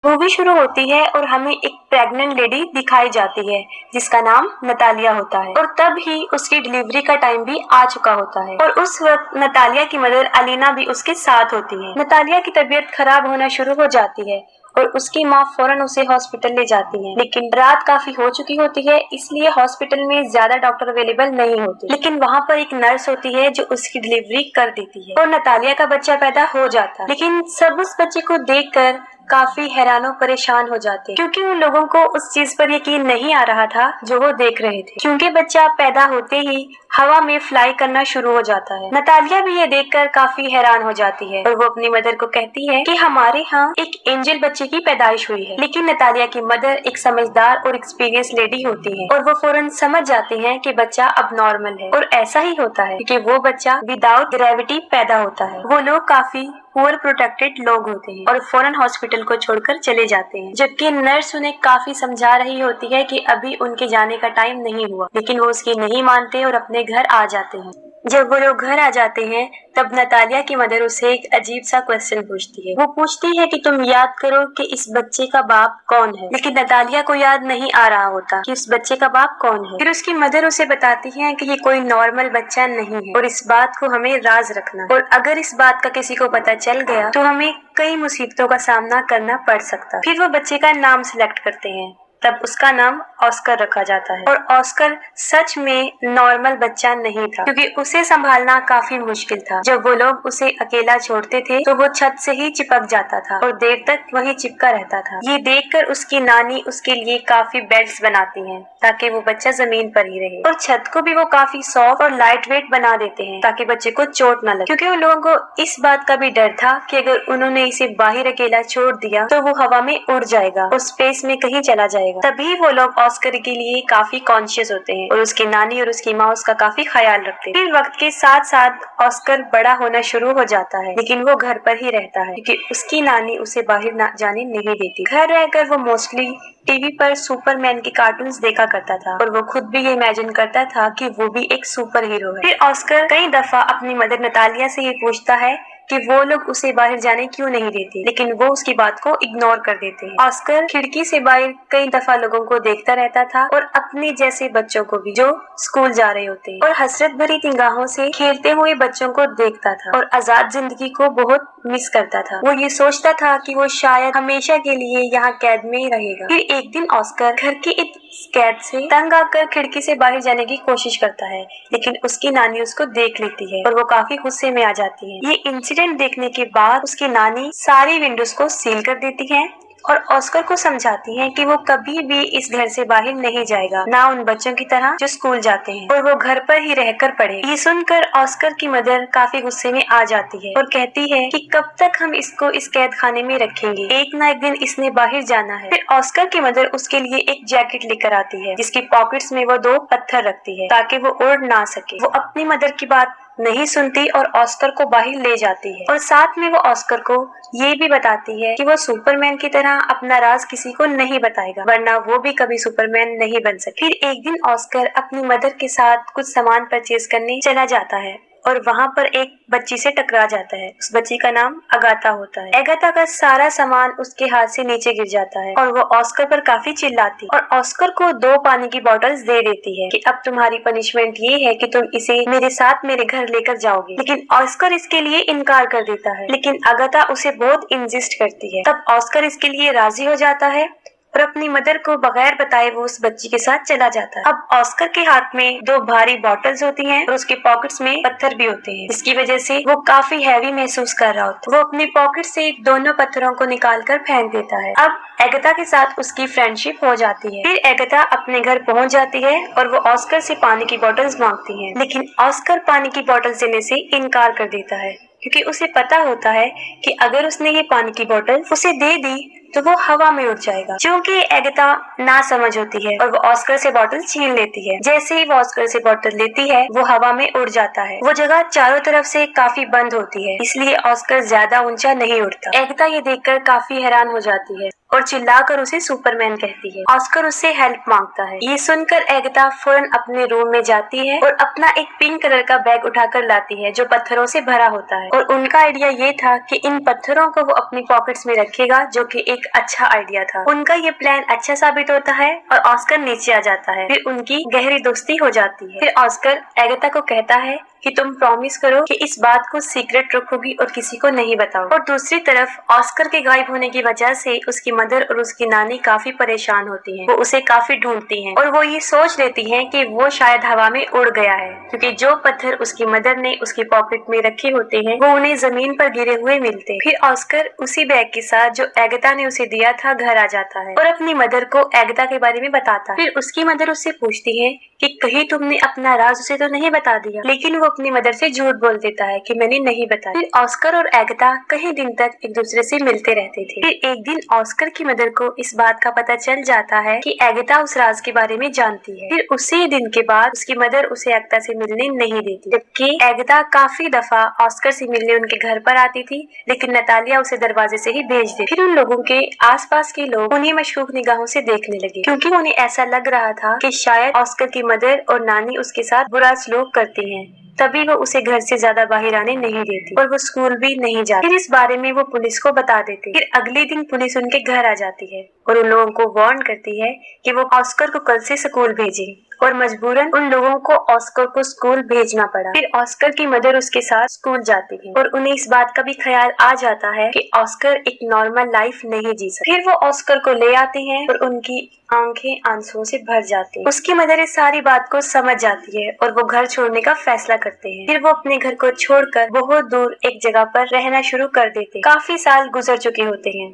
Movie शुरू होती है और हमें एक प्रेग्नेंट लेडी दिखाई जाती है जिसका नाम नतालिया होता है और तब ही उसकी डिलीवरी का टाइम भी आ चुका होता है और उस वक्त नतालिया की मदर अलीना भी उसके साथ होती है। नतालिया की तबीयत खराब होना शुरू हो जाती है और उसकी माँ फौरन उसे हॉस्पिटल ले जाती है, लेकिन रात काफी हो चुकी होती है इसलिए हॉस्पिटल में ज्यादा डॉक्टर अवेलेबल नहीं होते। लेकिन वहाँ पर एक नर्स होती है जो उसकी डिलीवरी कर देती है और नतालिया का बच्चा पैदा हो जाता है। लेकिन सब उस बच्चे को देखकर काफी हैरानो परेशान हो जाते क्योंकि उन लोगों को उस चीज पर यकीन नहीं आ रहा था जो वो देख रहे थे, क्योंकि बच्चा पैदा होते ही हवा में फ्लाई करना शुरू हो जाता है। नतालिया भी ये देखकर काफी हैरान हो जाती है और वो अपनी मदर को कहती है कि हमारे यहाँ एक एंजल बच्चे की पैदाइश हुई है। लेकिन नतालिया की मदर एक समझदार और एक्सपीरियंस लेडी होती है और वो फौरन समझ जाती है कि बच्चा अब नॉर्मल है और ऐसा ही होता है क्योंकि वो बच्चा विदाउट ग्रेविटी पैदा होता है। वो लोग काफी पुअर प्रोटेक्टेड लोग होते हैं और फौरन हॉस्पिटल को छोड़कर चले जाते हैं, जबकि नर्स उन्हें काफी समझा रही होती है कि अभी उनके जाने का टाइम नहीं हुआ, लेकिन वो उसकी नहीं मानते और अपने घर आ जाते हैं। जब वो लोग घर आ जाते हैं तब नतालिया की मदर उसे एक अजीब सा क्वेश्चन पूछती है। वो पूछती है कि तुम याद करो कि इस बच्चे का बाप कौन है, लेकिन नतालिया को याद नहीं आ रहा होता कि उस बच्चे का बाप कौन है। फिर उसकी मदर उसे बताती है कि ये कोई नॉर्मल बच्चा नहीं है और इस बात को हमें राज रखना है और अगर इस बात का किसी को पता चल गया तो हमें कई मुसीबतों का सामना करना पड़ सकता। फिर वो बच्चे का नाम सिलेक्ट करते हैं, तब उसका नाम ऑस्कर रखा जाता है और ऑस्कर सच में नॉर्मल बच्चा नहीं था क्योंकि उसे संभालना काफी मुश्किल था। जब वो लोग उसे अकेला छोड़ते थे तो वो छत से ही चिपक जाता था और देर तक वहीं चिपका रहता था। ये देखकर उसकी नानी उसके लिए काफी बेड्स बनाती हैं ताकि वो बच्चा जमीन पर ही रहे और छत को भी वो काफी सॉफ्ट और लाइट वेट बना देते हैं ताकि बच्चे को चोट न लगे, क्योंकि उन लोगों को इस बात का भी डर था कि अगर उन्होंने इसे बाहर अकेला छोड़ दिया तो वो हवा में उड़ जाएगा और स्पेस में कहीं चला जाएगा। तभी वो लोग ऑस्कर के लिए काफी कॉन्शियस होते हैं और उसकी नानी और उसकी माँ उसका काफी ख्याल रखते हैं। फिर वक्त के साथ साथ ऑस्कर बड़ा होना शुरू हो जाता है, लेकिन वो घर पर ही रहता है क्योंकि उसकी नानी उसे बाहर जाने नहीं देती। घर रहकर वो मोस्टली टीवी पर सुपरमैन के कार्टून्स देखा करता था और वो खुद भी ये इमेजिन करता था कि वो भी एक सुपर हीरो है। फिर ऑस्कर कई दफा अपनी मदर नतालिया से ये पूछता है कि वो लोग उसे बाहर जाने क्यों नहीं देते, लेकिन वो उसकी बात को इग्नोर कर देते हैं। ऑस्कर खिड़की से बाहर कई दफा लोगों को देखता रहता था और अपने जैसे बच्चों को भी जो स्कूल जा रहे होते हैं और हसरत भरी निगाहों से खेलते हुए बच्चों को देखता था और आजाद जिंदगी को बहुत मिस करता था। वो ये सोचता था कि वो शायद हमेशा के लिए यहाँ कैद में ही रहेगा। फिर एक दिन ऑस्कर घर की इस कैद से तंग आकर खिड़की से बाहर जाने की कोशिश करता है, लेकिन उसकी नानी उसको देख लेती है और वो काफी गुस्से में आ जाती है। ये इंसिडेंट देखने के बाद उसकी नानी सारी विंडोज को सील कर देती है और ऑस्कर को समझाती है कि वो कभी भी इस घर से बाहर नहीं जाएगा, ना उन बच्चों की तरह जो स्कूल जाते हैं, और वो घर पर ही रहकर पढ़े। ये सुनकर ऑस्कर की मदर काफी गुस्से में आ जाती है और कहती है कि कब तक हम इसको इस कैद खाने में रखेंगे, एक ना एक दिन इसने बाहर जाना है। फिर ऑस्कर की मदर उसके लिए एक जैकेट लेकर आती है जिसकी पॉकेट्स में वो 2 पत्थर रखती है ताकि वो उड़ ना सके। वो अपनी मदर की बात नहीं सुनती और ऑस्कर को बाहर ले जाती है और साथ में वो ऑस्कर को ये भी बताती है कि वो सुपरमैन की तरह अपना राज किसी को नहीं बताएगा, वरना वो भी कभी सुपरमैन नहीं बन सके। फिर एक दिन ऑस्कर अपनी मदर के साथ कुछ सामान परचेज करने चला जाता है और वहाँ पर एक बच्ची से टकरा जाता है। उस बच्ची का नाम अगाथा होता है। अगाथा का सारा सामान उसके हाथ से नीचे गिर जाता है और वो ऑस्कर पर काफी चिल्लाती है और ऑस्कर को 2 पानी की बॉटल्स दे देती है कि अब तुम्हारी पनिशमेंट ये है कि तुम इसे मेरे साथ मेरे घर लेकर जाओगे। लेकिन ऑस्कर इसके लिए इनकार कर देता है, लेकिन अगाथा उसे बहुत इंसिस्ट करती है। तब ऑस्कर इसके लिए राजी हो जाता है और अपनी मदर को बगैर बताए वो उस बच्ची के साथ चला जाता है। अब ऑस्कर के हाथ में 2 भारी बॉटल्स होती हैं और उसके पॉकेट्स में पत्थर भी होते हैं, जिसकी वजह से वो काफी हैवी महसूस कर रहा होता है। वो अपनी पॉकेट से दोनों पत्थरों को निकाल कर फेंक देता है। अब अगाथा के साथ उसकी फ्रेंडशिप हो जाती है। फिर अगाथा अपने घर पहुंच जाती है और वो ऑस्कर से पानी की बॉटल्स मांगती है, लेकिन ऑस्कर पानी की बॉटल्स देने से इनकार कर देता है क्योंकि उसे पता होता है कि अगर उसने ये पानी की बोतल उसे दे दी तो वो हवा में उड़ जाएगा। क्योंकि अगाथा ना समझ होती है और वो ऑस्कर से बोतल छीन लेती है। जैसे ही वो ऑस्कर से बोतल लेती है वो हवा में उड़ जाता है। वो जगह चारों तरफ से काफी बंद होती है, इसलिए ऑस्कर ज्यादा ऊंचा नहीं उड़ता। अगाथा ये देखकर काफी हैरान हो जाती है और चिल्लाकर उसे सुपरमैन कहती है। ऑस्कर उससे हेल्प मांगता है। ये सुनकर एगाथा फौरन अपने रूम में जाती है और अपना एक पिंक कलर का बैग उठाकर लाती है जो पत्थरों से भरा होता है। और उनका आइडिया ये था कि इन पत्थरों को वो अपनी पॉकेट्स में रखेगा, जो कि एक अच्छा आइडिया था। उनका ये प्लान अच्छा साबित होता है और ऑस्कर नीचे आ जाता है। फिर उनकी गहरी दोस्ती हो जाती है। फिर ऑस्कर एगाथा को कहता है कि तुम प्रॉमिस करो कि इस बात को सीक्रेट रखोगी और किसी को नहीं बताओ। और दूसरी तरफ ऑस्कर के गायब होने की वजह से उसकी मदर और उसकी नानी काफी परेशान होती हैं। वो उसे काफी ढूंढती हैं और वो ये सोच लेती हैं कि वो शायद हवा में उड़ गया है, क्योंकि जो पत्थर उसकी मदर ने उसकी पॉकेट में रखे होते हैं वो उन्हें जमीन पर गिरे हुए मिलते हैं। फिर ऑस्कर उसी बैग के साथ जो एगाथा ने उसे दिया था घर आ जाता है और अपनी मदर को एगाथा के बारे में बताता है। फिर उसकी मदर उससे पूछती है कि कहीं तुमने अपना राज उसे तो नहीं बता दिया, लेकिन वो अपनी मदर से झूठ बोल देता है कि मैंने नहीं बताया। फिर ऑस्कर और एगाथा कई दिन तक एक दूसरे से मिलते रहते थे। फिर एक दिन ऑस्कर की मदर को इस बात का पता चल जाता है कि एगाथा उस राज के बारे में जानती है। फिर उसी दिन के बाद उसकी मदर उसे एगाथा से मिलने नहीं देती, जबकि एगाथा काफी दफा ऑस्कर से मिलने उनके घर पर आती थी, लेकिन नतालिया उसे दरवाजे से ही भेज देती। फिर उन लोगों के आसपास के लोग उन्हें मशकूक निगाहों से देखने लगे, क्योंकि उन्हें ऐसा लग रहा था कि शायद ऑस्कर की मदर और नानी उसके साथ बुरा सलूक करती हैं। तभी वो उसे घर से ज्यादा बाहर आने नहीं देती और वो स्कूल भी नहीं जाती। फिर इस बारे में वो पुलिस को बता देती। फिर अगले दिन पुलिस उनके घर आ जाती है और उन लोगों को वार्न करती है कि वो ऑस्कर को कल से स्कूल भेजें, और मजबूरन उन लोगों को ऑस्कर को स्कूल भेजना पड़ा। फिर ऑस्कर की मदर उसके साथ स्कूल जाती है और उन्हें इस बात का भी ख्याल आ जाता है कि ऑस्कर एक नॉर्मल लाइफ नहीं जी सकता। फिर वो ऑस्कर को ले आते हैं और उनकी आंखें आंसुओं से भर जाती हैं। उसकी मदर इस सारी बात को समझ जाती है और वो घर छोड़ने का फैसला करते हैं। फिर वो अपने घर को छोड़कर बहुत दूर एक जगह पर रहना शुरू कर देते हैं। काफी साल गुजर चुके होते हैं।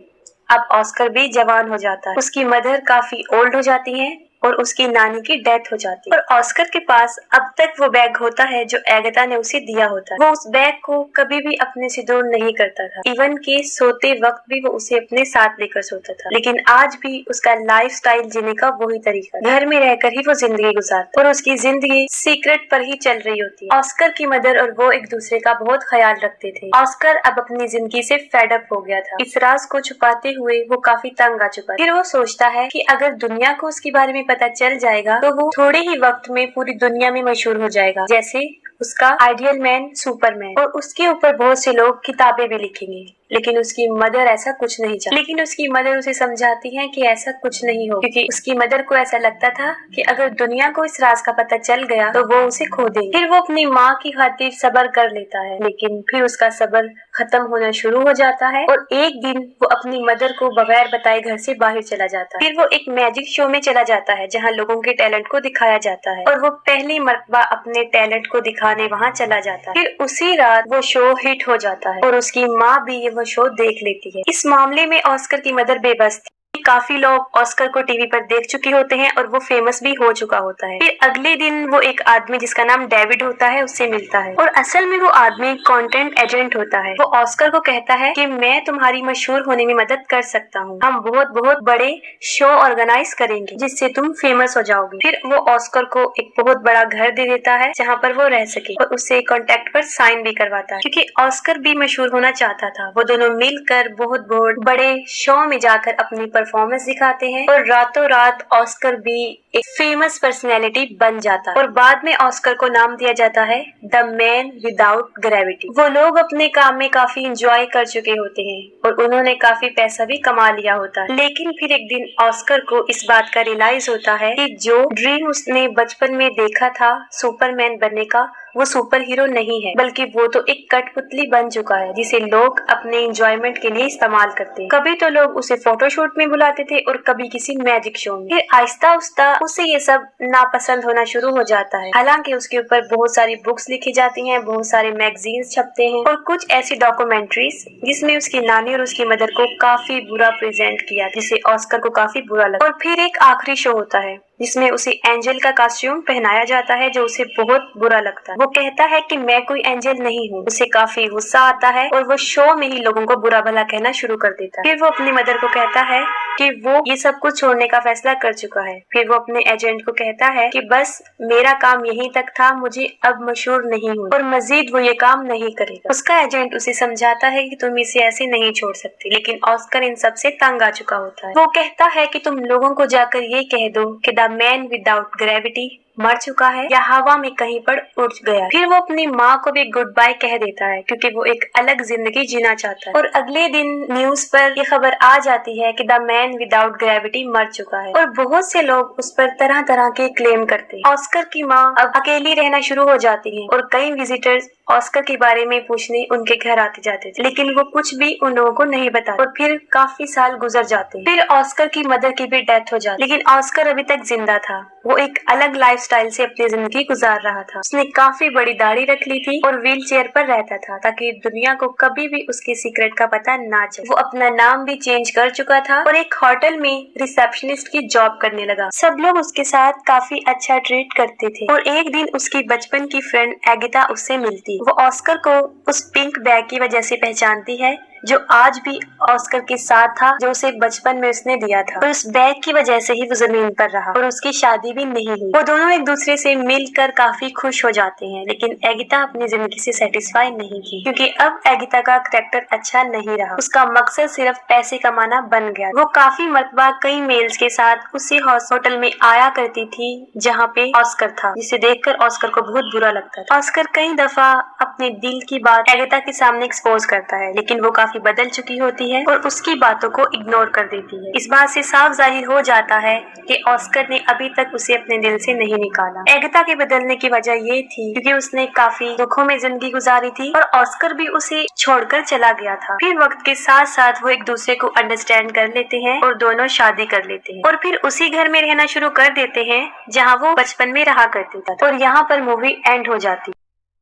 अब ऑस्कर भी जवान हो जाता है। उसकी मदर काफी ओल्ड हो जाती है और उसकी नानी की डेथ हो जाती है। और ऑस्कर के पास अब तक वो बैग होता है जो एगाथा ने उसे दिया होता है। वो उस बैग को कभी भी अपने से दूर नहीं करता था, इवन कि सोते वक्त भी वो उसे अपने साथ लेकर सोता था। लेकिन आज भी उसका लाइफस्टाइल जीने का वही तरीका, घर में रहकर ही वो जिंदगी गुजारता और उसकी जिंदगी सीक्रेट पर ही चल रही होती है। ऑस्कर की मदर और वो एक दूसरे का बहुत ख्याल रखते थे। ऑस्कर अब अपनी जिंदगी से फेड अप हो गया था। इस राज को छुपाते हुए वो काफी तंग आ चुका है। फिर वो सोचता है कि अगर दुनिया को उसके बारे में पता चल जाएगा तो वो थोड़े ही वक्त में पूरी दुनिया में मशहूर हो जाएगा, जैसे उसका आइडियल मैन सुपरमैन, और उसके ऊपर बहुत से लोग किताबें भी लिखेंगे। लेकिन उसकी मदर ऐसा कुछ नहीं चाहती। लेकिन उसकी मदर उसे समझाती है कि ऐसा कुछ नहीं हो, क्योंकि उसकी मदर को ऐसा लगता था कि अगर दुनिया को इस राज का पता चल गया तो वो उसे खो देंगे। फिर वो अपनी माँ की खातिर सब्र कर लेता है, लेकिन फिर उसका सब्र खत्म होना शुरू हो जाता है और एक दिन वो अपनी मदर को बगैर बताए घर से बाहर चला जाता है। फिर वो एक मैजिक शो में चला जाता है जहाँ लोगों के टैलेंट को दिखाया जाता है और वो पहली मर्तबा अपने टैलेंट को दिखाने वहाँ चला जाता है। फिर उसी रात वो शो हिट हो जाता है और उसकी माँ भी ये वो शो देख लेती है। इस मामले में ऑस्कर की मदर बेबस थी। काफी लोग ऑस्कर को टीवी पर देख चुके होते हैं और वो फेमस भी हो चुका होता है। फिर अगले दिन वो एक आदमी जिसका नाम डेविड होता है उससे मिलता है और असल में वो आदमी कंटेंट एजेंट होता है। वो ऑस्कर को कहता है कि मैं तुम्हारी मशहूर होने में मदद कर सकता हूँ, हम बहुत बहुत बड़े शो ऑर्गेनाइज करेंगे जिससे तुम फेमस हो जाओगे। फिर वो ऑस्कर को एक बहुत बड़ा घर दे देता है जहाँ पर वो रह सके और उससे कॉन्ट्रैक्ट पर साइन भी करवाता है, क्योंकि ऑस्कर भी मशहूर होना चाहता था। वो दोनों मिलकर बहुत बहुत बड़े शो में जाकर अपनी परफॉर्मेंस दिखाते हैं और रातों रात ऑस्कर भी एक फेमस पर्सनैलिटी बन जाता है और बाद में ऑस्कर को नाम दिया जाता है द मैन विदाउट ग्रेविटी। वो लोग अपने काम में काफी एंजॉय कर चुके होते हैं और उन्होंने काफी पैसा भी कमा लिया होता है। लेकिन फिर एक दिन ऑस्कर को इस बात का रियलाइज होता है कि जो ड्रीम उसने बचपन में देखा था सुपरमैन बनने का, वो सुपर हीरो नहीं है, बल्कि वो तो एक कठपुतली बन चुका है जिसे लोग अपने एंजॉयमेंट के लिए इस्तेमाल करते हैं। कभी तो लोग उसे फोटोशूट में बुलाते थे और कभी किसी मैजिक शो में। फिर आहिस्ता आहिस्ता उसे ये सब नापसंद होना शुरू हो जाता है। हालांकि उसके ऊपर बहुत सारी बुक्स लिखी जाती हैं, बहुत सारे मैगजीन्स छपते हैं और कुछ ऐसी डॉक्यूमेंट्रीज जिसमें उसकी नानी और उसकी मदर को काफी बुरा प्रेजेंट किया, जिसे ऑस्कर को काफी बुरा लगा। और फिर एक आखिरी शो होता है जिसमें उसे एंजल का कॉस्ट्यूम पहनाया जाता है, जो उसे बहुत बुरा लगता है। वो कहता है कि मैं कोई एंजल नहीं हूँ। उसे काफी गुस्सा आता है और वो शो में ही लोगों को बुरा भला कहना शुरू कर देता है। फिर वो अपनी मदर को कहता है कि वो ये सब कुछ छोड़ने का फैसला कर चुका है। फिर वो अपने एजेंट को कहता है कि बस मेरा काम यहीं तक था, मुझे अब मशहूर नहीं हूँ और मजीद वो ये काम नहीं करेगा। उसका एजेंट उसे समझाता है कि तुम इसे ऐसे नहीं छोड़ सकती, लेकिन ऑस्कर इन सब से तंग आ चुका होता है। वो कहता है कि तुम लोगों को जाकर ये कह दो कि द मैन विदाउट ग्रेविटी मर चुका है या हवा में कहीं पर उड़ गया। फिर वो अपनी माँ को भी गुड बाय कह देता है क्योंकि वो एक अलग जिंदगी जीना चाहता है। और अगले दिन न्यूज पर ये खबर आ जाती है कि द मैन विदाउट ग्रेविटी मर चुका है और बहुत से लोग उस पर तरह तरह के क्लेम करते हैं। ऑस्कर की माँ अब अकेली रहना शुरू हो जाती है और कई विजिटर्स ऑस्कर के बारे में पूछने उनके घर आते जाते थे, लेकिन वो कुछ भी उन लोगों को नहीं बताता। और फिर काफी साल गुजर जाते हैं। फिर ऑस्कर की मदर की भी डेथ हो जाती है, लेकिन ऑस्कर अभी तक जिंदा था। वो एक अलग लाइफस्टाइल से अपनी जिंदगी गुजार रहा था। उसने काफी बड़ी दाढ़ी रख ली थी और व्हील चेयर पर रहता था ताकि दुनिया को कभी भी उसके सीक्रेट का पता ना चले। वो अपना नाम भी चेंज कर चुका था और एक होटल में रिसेप्शनिस्ट की जॉब करने लगा। सब लोग उसके साथ काफी अच्छा ट्रीट करते थे और एक दिन उसकी बचपन की फ्रेंड एगिता उससे मिलती। वो ऑस्कर को उस पिंक बैग की वजह से पहचानती है जो आज भी ऑस्कर के साथ था, जो उसे बचपन में उसने दिया था। और उस बैग की वजह से ही वो जमीन पर रहा और उसकी शादी भी नहीं हुई। वो दोनों एक दूसरे से मिलकर काफी खुश हो जाते हैं, लेकिन एगिता अपनी जिंदगी से सेटिस्फाई नहीं थी क्योंकि अब एगिता का कैरेक्टर अच्छा नहीं रहा। उसका मकसद सिर्फ पैसे कमाना बन गया। वो काफी मरतबा कई मेल्स के साथ उसी होटल में आया करती थी जहाँ पे ऑस्कर था, जिसे देखकर ऑस्कर को बहुत बुरा लगता था। ऑस्कर कई दफा अपने दिल की बात एगिता के सामने एक्सपोज करता है, लेकिन वो काफी बदल चुकी होती है और उसकी बातों को इग्नोर कर देती है। इस बात से साफ जाहिर हो जाता है कि ऑस्कर ने अभी तक उसे अपने दिल से नहीं निकाला। एगिता के बदलने की वजह ये थी क्योंकि उसने काफी दुखों में जिंदगी गुजारी थी और ऑस्कर भी उसे छोड़कर चला गया था। फिर वक्त के साथ साथ वो एक दूसरे को अंडरस्टैंड कर लेते हैं और दोनों शादी कर लेते हैं और फिर उसी घर में रहना शुरू कर देते हैं जहाँ वो बचपन में रहा करते थे। और यहाँ पर मूवी एंड हो जाती है।